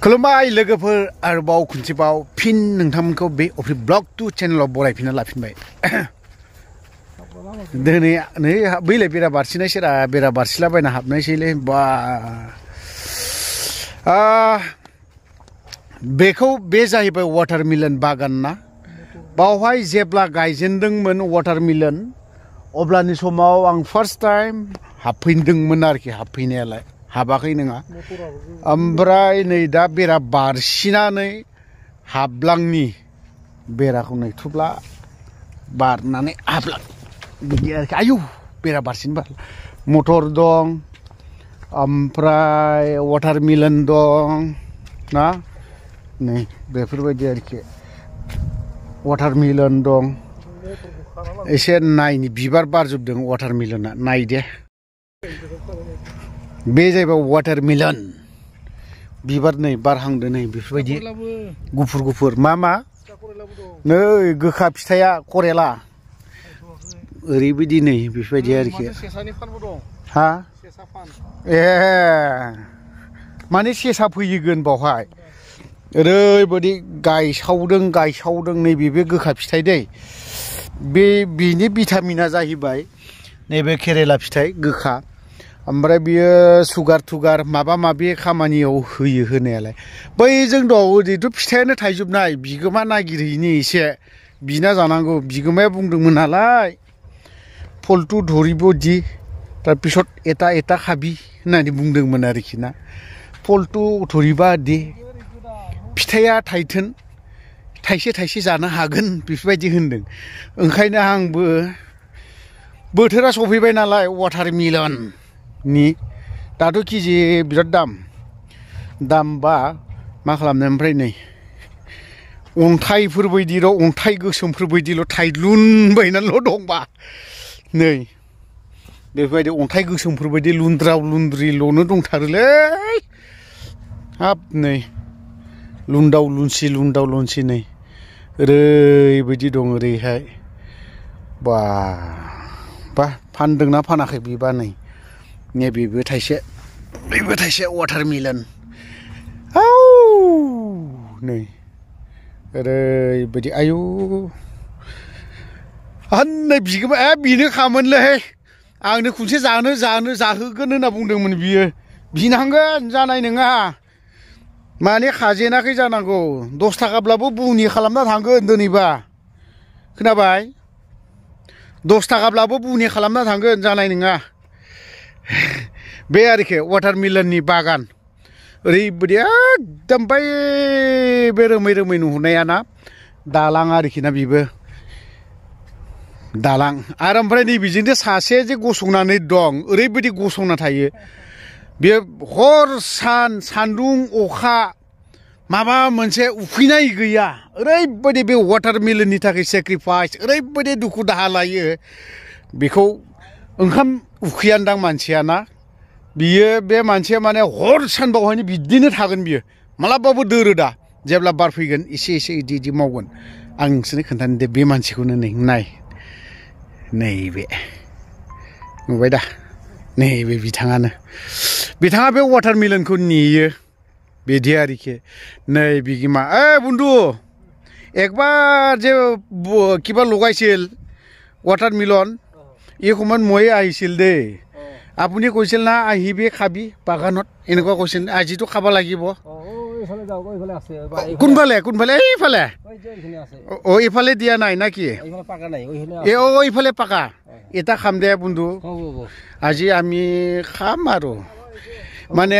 खुलुमबाय लोगोफोर आरोबाव खनसेबाव फिन नोंथांमोनखौ बे अफ्रि ब्लग 2 चेनेलाव बरायफिनना लाफिनबाय दिनै नै बैलाय बेरा बारसिनायसोरा बेरा बारसिलाबायना हाबनायसैलै बा बेखौ बे जाहैबाय वाटारमेलन बागान ना बावहाय जेब्ला गायजेनदोंमोन वाटारमेलन अब्लानि समाव आं फार्स्ट टाइम हाबफैदोंमोन आरोखि हाबफैनायालाय हाबाखै नङा ओमफ्राय नै दा बेरा बारसिनानै हाबलांनि बेराखौ नै थुब्ला बारनानै हाबलां बिदि आरोखि आयु बेरा बारसिनबा मटर दं ओमफ्राय वाटारमेलन दं ना नै बेफोरबायदि आरोखि वाटारमेलन दं एसे नायनि बिबार बारजोबदों वाटारमेलना नाय दे बे जाहैबाय वाटारमेलन बिबार नै बारहांदों नै बेफोरबायदि गुफुर गुफुर मा नै गोखा फिथाइया करेला ओरैबायदि नै बेफोरबायदि आरोखि हा ए माने सेसा फैगोन बावहाय ओरैबायदि गायसावदों नैबे बे गोखा फिथाइ दै बेनि भिटामिना जाहैबाय नैबे केरेला फिथाइ गोखा ओमफ्राय बियो सुगार थुगार माबा माबि खामानियाव होयो होनायालाय बैजों दं ओरैथ' फिथाइयानो थाइजोबनाय बिगोमा नागिरहैनि एसे बिना जानांगौ बिगोमाया बुंदोंमोन नालाय फलटु धरिबदि तारपिছত एटा खाबि होननानै बुंदोंमोन आरोखि ना फलटु धरिबा दे फिथाइया थाइथों थाइसे जानो हागोन बेफोरबायदि होनदों ओंखायनो आंबो बोथोरा सफैबाय नालाय वाटारमेलन नि दाथ' केजि बिराद दामबा मा खालामनो ओमफ्राय नै अन्थाइफोरबायदिल' अन्थाइ गोसोमफोरबायदिल' थाइलुनबायनानैल' दंबा नै बेफोरबायदि अन्थाइ गोसोमफोरबायदि लुन्द्राव लुन्द्रिल'नो दंथारोलै हाब नै लुन्दाव लुनसि नै ओरैबायदि दं ओरैहाय बा फानदोंना फानाखै बिबा नै बेबो थाइसे वाटारमेलन औ नै ओरैबायदि आयु नै बिगोमा बेनो खामोनलै आंनो खनसे जाहोगोन होनना बुंदोंमोन बियो बिनांगोन जानाय नङा माने खाजेनाखै जानांगौ 10 थाखाब्लाबो बुनि खालामना थांगोन दिनैबा खोनाबाय 10 थाखाब्लाबो बुनि खालामना थांगोन जानाय नङा बे आरोखि वाटारमेलननि बागान ओरैबायदि एकदम बे रोमै नुहुरनाया ना दालां आरोखि ना बेबो दालां आरो ओमफ्राय नैबेजोंनो सासे जे गसंनानै दं ओरैबायदि गसंना थायो बे हर सान्दुं अखा माबा मोनसे उखैनाय गैया ओरैबायदि बे वाटारमेलननि थाखाय सेक्रिफाइस ओरैबायदि दुखु दाहा लायो बेखौ ओंखाम उखैयानदां मानसिया ना बियो बे मानसिया माने हर सान बावहायनो बिदिनो थागोन बियो मालाबाबो दोरोदा जेब्ला बार फैगोन एसे इदि मावगोन आं नोंसोरनो खोन्थानो दे बे मानसिखौनो नाय नैबे नुबाय दा नैबे बिथाङा बे वाटारमेलनखौ नेयो बिदि आरोखि नै बिगिमा बन्धु एकबार जे किबा लगाইছিল वाटारमेलन এসময়ত মই আহিছিল দেই আপুনি কৈছিল না আহিবি খাবি বাগানত এনেকুৱা কৈছিল আজিতো খাব লাগিব কোনফালে এইফালে এইফালে দিয়া নাই নাকি এইফালে পাকা এটা খাম দে বন্ধু আজি আমি খাম আৰু माने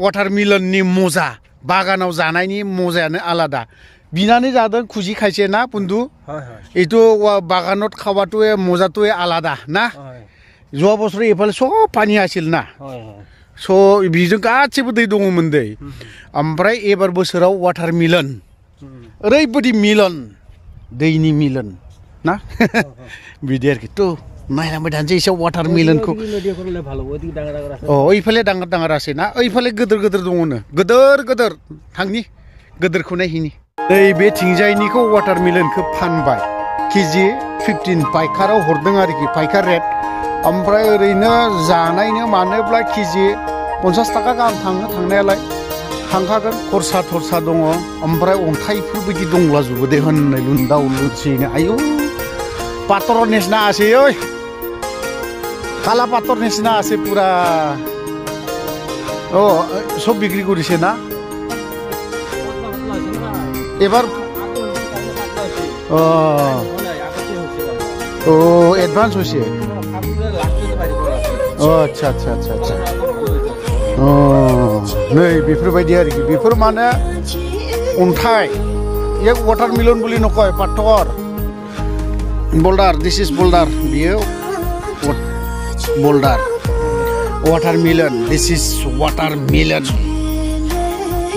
वाटारमेलननि मजा बागानाव जानायनि मजायानो आलादा बिनानै जादों खुजि खायसे ना बन्धु এইটো বাগানত খাওয়াটো মজাটো আলাদা না যোৱা বছৰ এইফালে সব পানী আছিল না स' बिजों गासिबो दै दङमोन दै ओमफ्राय एबार बोसोराव वाटारमेलन ओरैबायदि मिलन दैनि मिलन ना बिदि आरोखि थ' नायलांबाय थानोसै एसे वाटारमेलनखौ ओइफाले डांगार आसे ना ओइफाले गोदोर दङनो गोदोर थांनि गोदोरखौ नायहैनि बे थिंजायनिखौ वाटारमेलनखौ फानबाय केजि 15 पाइकाराव हरदों आरोखि पाइकार रेट ओमफ्राय ओरैनो जानायनो मानोब्ला केजि 50 थाखा गाहाम थाङो थांनायालाय थांखागोन खरसा थरसा दङ ओमफ्राय अन्थाइफोर बायदि दंलाजोबो दे होननाय लुनदाव लुनसैनो आयौ पातर निसिना आसे ओइ काला पातर निसिना आसे पुरा ও সব বিক্রি করেছে না এবার ও ও অ্যাডভান্স হয়েছে ও আচ্ছা আচ্ছা আচ্ছা আচ্ছা ও नै बेफोरबायदि आरोखि बेफोर माने अन्थाइ एक वाटारमेलन বুলি নকয় পাথৰ बोल्डार दिस इज बोल्डार बियो बोल्डार watermelon this is watermelon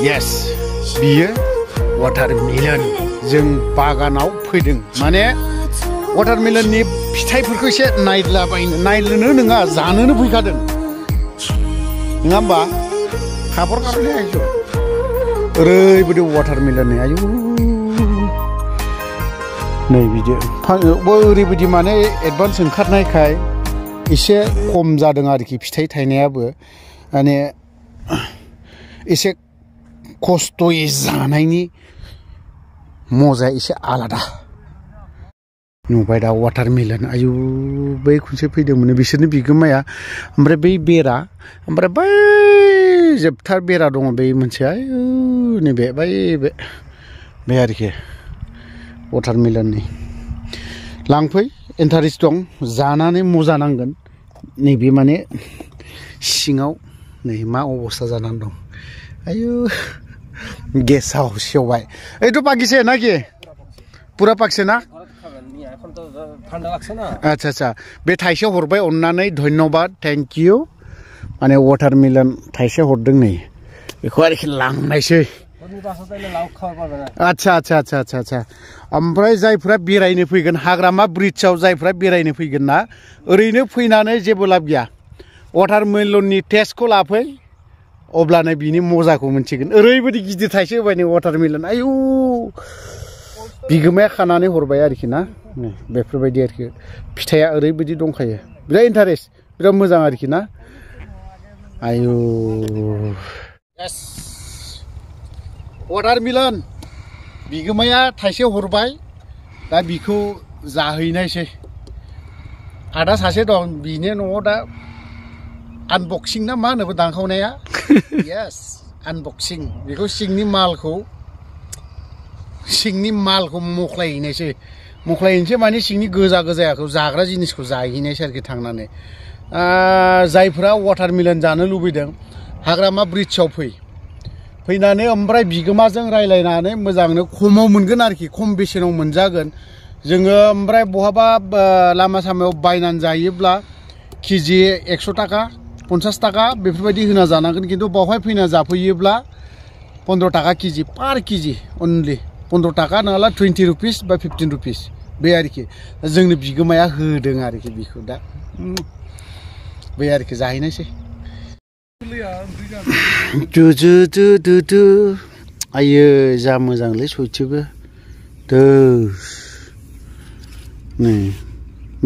yes बियो watermelon जों बागानाव फैदों माने watermelonनि फिथाइफोरखौ एसे नायलानो नङा जानोनो फैखादों नङा होमबा खाबर खारने आयौ ओरैबायदि watermelon आयौ नै बिदि ओरैबायदि माने एडभान्स ओंखारनायखाय एसे खम जादों आरोखि फिथाइ थायनायाबो माने एसे खस्थ'यै जानायनि मजाया एसे आलादा नुबाय दा वाटारमेलन आयु बै खनसे फैदोंमोन बिसोरनि बिगोमाया ओमफ्राय बै बेरा ओमफ्राय बै जोबथार बेरा दङ बै मोनसे आयु नैबे बे आरोखि वाटारमेलननि लांफै इन्टारेस्ट दं जानानै मजा नांगोन नैबे माने सिङाव नै मा अबस्था जानानै दं आयु गेसाव सेवबाय এইটো পাকিছে নাকি পুরা পাকছে না আচ্ছা আচ্ছা बे थाइसे हरबाय अननानै धन्यबाद थैंक यू माने वाटारमेलन थाइसे हरदों नै बेखौ आरोखि लांनायसै अच्छा अच्छा अच्छा अच्छा अच्छा ओमफ्राय जायफ्रा बेरायनो फैगोन हाग्रामा ब्रिजआव जायफ्रा बेरायनो फैगोन ना ओरैनो फैनानै जेबो लाब गैया वाटारमेलननि टेस्टखौ लाफै अब्लानो बिनि मजाखौ मोनसिगोन ओरैबायदि गिदिर थाइसे होबाय नै वाटारमेलन आयु बिगोमाया खानानै हरबाय आरोखि ना बेफोरबायदि आरोखि फिथाइया ओरैबायदि दंखायो बिराद इन्टारेस्ट बिराद मोजां आरोखि ना आयु वाटारमेलन बिगोमाया थाइसे हरबाय दा बिखौ जाहैनायसै आदा सासे दं बिनि न'आव दा आनबक्सिं ना मा होनोबो दानखावनाया यस आनबक्सिं बेखौ सिंनि मालखौ मख्लायहैनोसै माने सिंनि गोजाखौ जाग्रा जिनिसखौ जाहैनायसै आरोखि थांनानै जायफ्रा वाटारमेलन जानो लुबैदों हाग्रामा ब्रिजआव फैनानै ओमफ्राय बिगोमाजों रायलायनानै मोजांनो खमाव मोनगोन आरोखि खम बेसेनाव मोनजागोन जोङो ओमफ्राय बहाबा लामा सामायाव बायनानै जायोब्ला केजि 100 टाका 50 टाका बेफोरबायदि होना जानांगोन खिन्थु बावहाय फैना जाफैयोब्ला 15 टाका केजि पार केजि अनलि 15 टाका नङाब्ला 20 रुपिस बा 15 रुपिस बे आरोखि जोंनो बिगोमाया होदों आरोखि बेखौ दा बे आरोखि जाहैनायसै आयो जा मोजांलै सयथिबो नै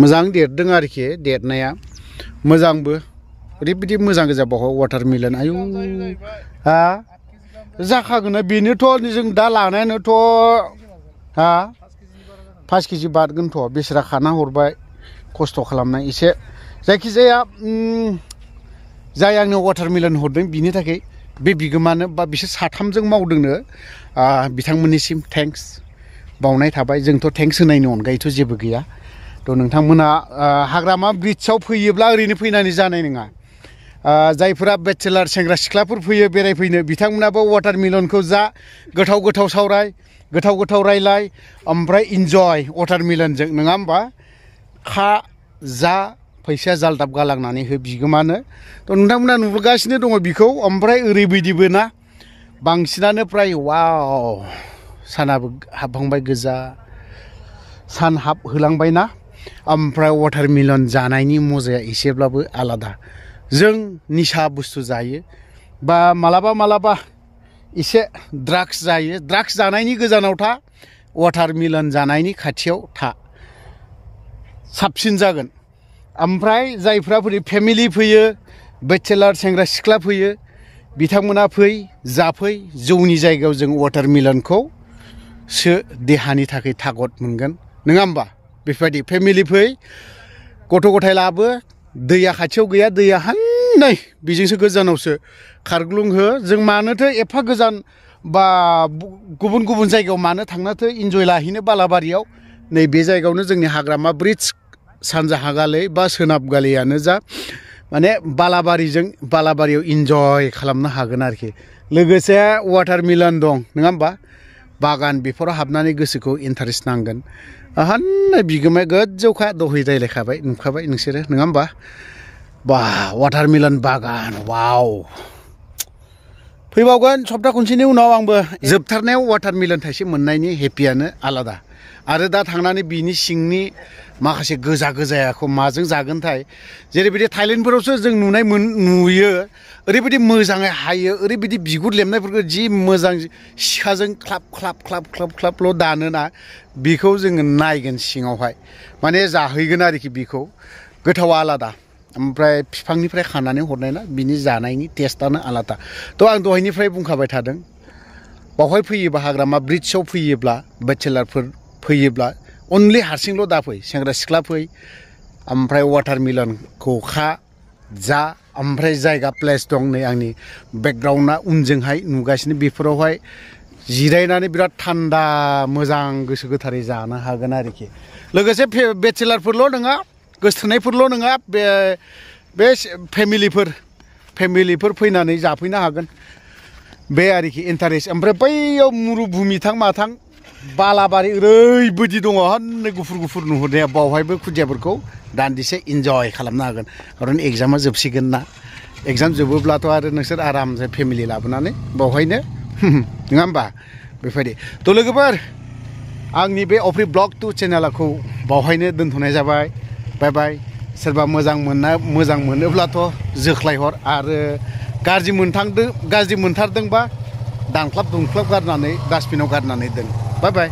मोजां देरदों आरोखि देरनाया मोजांबो ओरैबायदि मोजां गोजा बावहाय वाटारमेलन आयु हा जाखागोन बेनोथ' जों दा लानायानोथ' हा 5 केजि बारगोनथ' बेसेरा खाना हरबाय खस्थ' खालामनाय एसे जायखिजाया जाय आंनो वाटारमेलन हरदों बिनि थाखाय बे बिगोमानो बा बिसोर साथामजों मावदोंनो बिथांमोननिसिम थेंक्स बावनाय थाबाय जोंथ' थेंक्स होनायनि अनगायैथ' जेबो गैया थ' नोंथांमोना हाग्रामा ब्रिजआव फैयोब्ला ओरैनो फैनानै जानाय नङा जायफोरा बेचेलार सेंग्रा सिख्लाफोर फैयो बेरायफैनो बिथांमोनाबो वाटारमेलनखौ जा गोथाव सावराय गोथाव रायलाय ओमफ्राय इन्जय वाटारमेलनजों नङा होमबा खा जा फैसाया जालदाब गालांनानै हो बिगोमानो थ' नोंथांमोना नुगासिनो दङ बिखौ ओमफ्राय ओरैबायदिबो ना बांसिनानो फ्राय वाव सानाबो हाबहांबाय गोजा सान हाबहोलांबायना ओमफ्राय वाटारमेलन जानायनि मजाया एसेब्लाबो आलादा जों निसा बुस्थु जायो बा मालाबा एसे ड्राग्स जायो ड्राग्स जानायनि गोजानाव था वाटारमेलन जानायनि खाथियाव था साबसिन जागोन ओमफ्राय जायफ्रा फेमिलि फैयो बेचेलार सेंग्रा सिख्ला फैयो बिथांमोना फै जाफै जौनि जायगायाव जों वाटारमेलनखौ सो देहानि थाखाय थागद मोनगोन नङा होमबा बेफोरबायदि फेमिलि फै गथ' गथाय लाबो दैया खाथियाव गैया दैया हान्नै बेजोंसो गोजानावसो खारग्लुंहो जों मानोथो एफा गोजान बा गुबुन गुबुन जायगायाव मानो थांनाथो इन्जय लाहैनो बालाबारियाव नै बे जायगायावनो जोंनि हाग्रामा ब्रिज सानजाहा गालै बा सोनाब गालैयानो जा माने बालाबारियाव इन्जय खालामनो हागोन आरोखि लोगोसे वाटारमेलन दं नङा होमबा बागान बेफोराव हाबनानै गोसोखौ इन्टारेस्ट नांगोन हान्नै बिगोमाया गोजौखा दहै रायलायखाबाय नुखाबाय नोंसोरो नङा होमबा बा वाटारमेलन बागान वाव फैबावगोन सप्ता खनसेनि उनाव आंबो जोबथारनायाव वाटारमेलन थाइसे मोननायनि हेपियानो आलादा आरो दा थांनानै बिनि सिंनि माखासे गोजायाखौ माजों जागोनथाय जेरैबायदि थाइलेण्डफोरावसो जों नुयो ओरैबायदि मोजाङै हायो ओरैबायदि बिगुर लेमनायफोरखौ जि मोजां सिखाजों ख्लाब दानोना बेखौ जोङो नायगोन सिङावहाय माने जाहैगोन आरोखि बेखौ गोथावा आलादा ओमफ्राय बिफांनिफ्राय खानानै हरनाय ना बिनि जानायनि टेस्टआनो आलादा थ' आं दहायनिफ्राय बुंखाबाय थादों बावहाय फैयोबा हाग्रामा ब्रिड्सआव फैयोब्ला बेचेलारफोर फैयोब्ला अनलि हारसिंल' दाफै सेंग्रा सिख्ला फै ओमफ्राय वाटारमेलनखौ खा जा ओमफ्राय जायगा प्लेस दं नै आंनि बेकग्राउन्डआ उनजोंहाय नुगासिनो बेफोरावहाय जिरायनानै बिराद थान्दा मोजां गोसो गोथारै जानो हागोन आरोखि लोगोसे बेचेलारफोरल' नङा गोसथोनायफोरल' नङा बे फेमिलिफोर फैनानै जाफैनो हागोन बे आरोखि इन्टारेस्ट ओमफ्राय बैयाव मुरुभुमिथां माथां बालाबारि ओरैबायदि दङ हनै गुफुर नुहुरनाया बावहायबो खुदियाफोरखौ दान्दिसे इन्जय खालामनो हागोन खारन एग्जामा जोबसिगोन ना एग्जाम जोबोब्लाथ' आरो नोंसोर आरामसे फेमिलि लाबोनानै बावहायनो नङा होमबा बेफोरबायदि थ' लोगोफोर आंनि बे अफ्रि ब्लग 2 चेनेलखौ बावहायनो दोनथ'नाय जाबाय बाय बाय सोरबा मोजां मोनोब्लाथ' जोख्लायहर आरो गाज्रि मोनथारदोंबा दानख्लाब दुंख्लाब गारनानै डास्टबिनाव गारनानै दोन बाय बाय